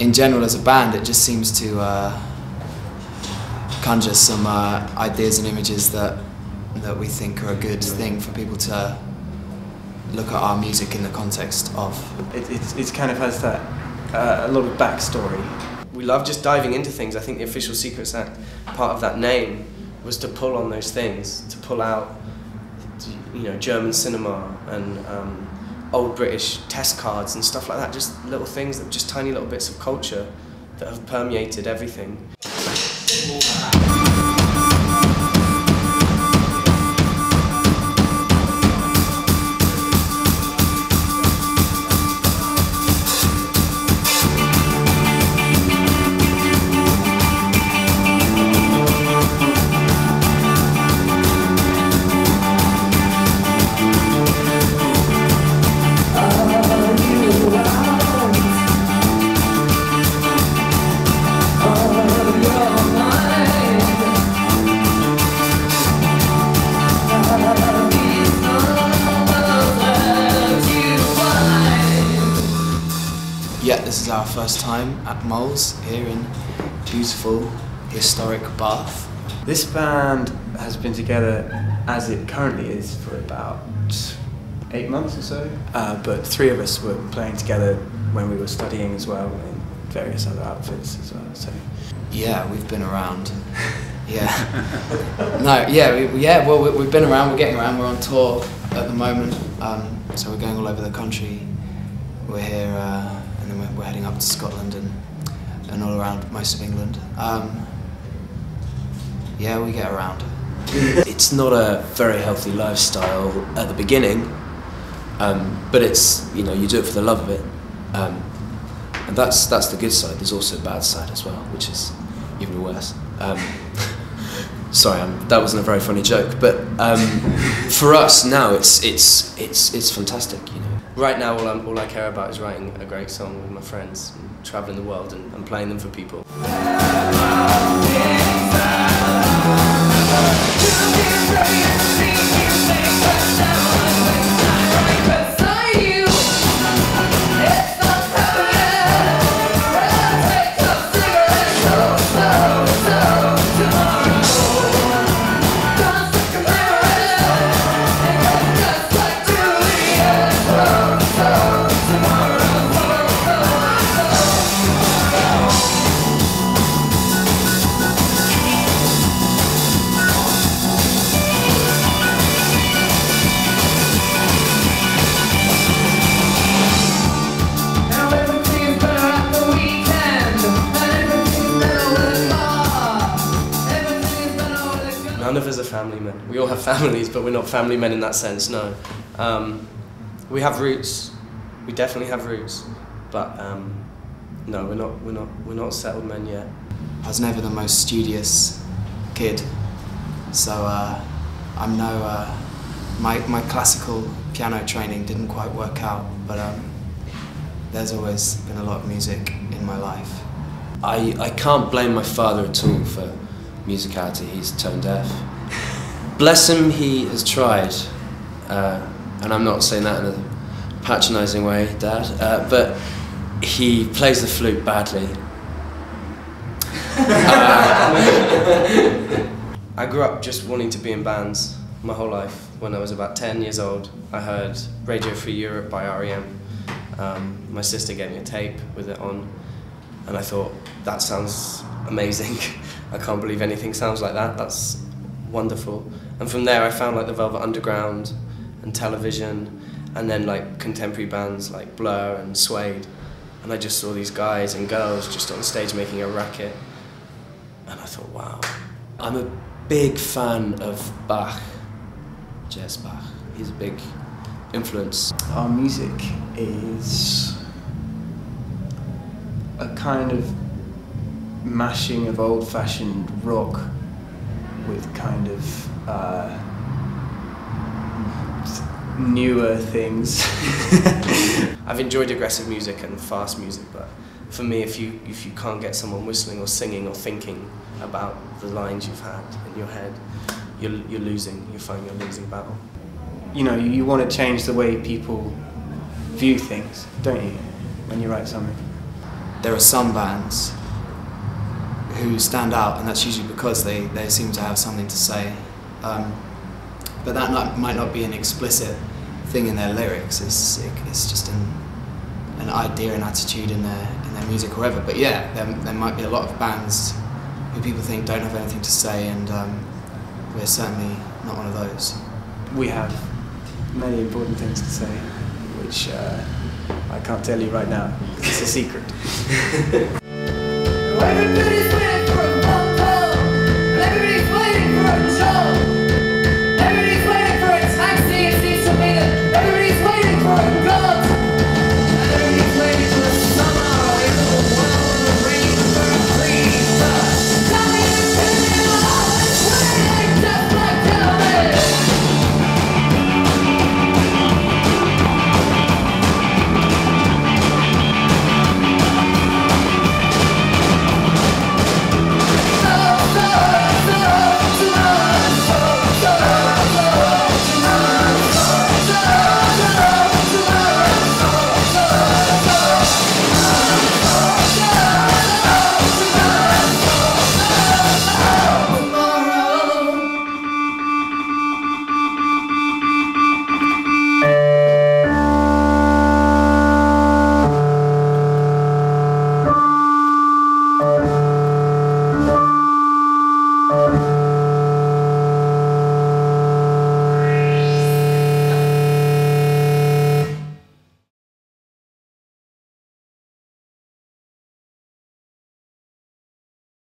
In general, as a band, it just seems to conjure some ideas and images that we think are a good thing for people to look at our music in the context of. It kind of has that a lot of backstory. We love just diving into things. I think the Official Secrets Act, part of that name, was to pull on those things, to pull out, you know, German cinema and old British test cards and stuff like that, just little things, that just tiny little bits of culture that have permeated everything. Yeah, this is our first time at Moles here in beautiful, historic Bath. This band has been together as it currently is for about 8 months or so, but 3 of us were playing together when we were studying as well in various other outfits as well. So yeah, we've been around. Yeah. No, yeah, well, we've been around, we're getting around, we're on tour at the moment, so we're going all over the country. We're here, and then we're heading up to Scotland and all around most of England. Yeah, we get around. It's not a very healthy lifestyle at the beginning, but it's, you know, you do it for the love of it, and that's the good side. There's also a bad side as well, which is even worse. Sorry, that wasn't a very funny joke, but for us now, it's fantastic, you know. Right now, all I care about is writing a great song with my friends, and travelling the world and playing them for people. None of us are family men. We all have families, but we're not family men in that sense, no. We have roots. We definitely have roots, but no, we're not settled men yet. I was never the most studious kid, so I'm no. My classical piano training didn't quite work out, but there's always been a lot of music in my life. I can't blame my father at all for musicality. He's tone deaf. Bless him, he has tried, and I'm not saying that in a patronising way, Dad, but he plays the flute badly. I grew up just wanting to be in bands my whole life. When I was about 10 years old, I heard Radio Free Europe by R.E.M. My sister gave me a tape with it on, and I thought, that sounds amazing. I can't believe anything sounds like that. That's wonderful. And from there I found like the Velvet Underground and Television, and then like contemporary bands like Blur and Suede. And I just saw these guys and girls just on stage making a racket. And I thought, wow. I'm a big fan of Bach, J.S. Bach. He's a big influence. Our music is a kind of mashing of old-fashioned rock with kind of newer things. I've enjoyed aggressive music and fast music, but for me, if you can't get someone whistling or singing or thinking about the lines you've had in your head, you're losing. You find you're losing battle. You know, you want to change the way people view things, don't you, when you write something? There are some bands who stand out, and that's usually because they seem to have something to say. But that might not be an explicit thing in their lyrics. It's just an idea and attitude in their music or whatever. But yeah, there might be a lot of bands who people think don't have anything to say, and we're certainly not one of those. We have many important things to say, which I can't tell you right now. It's a secret.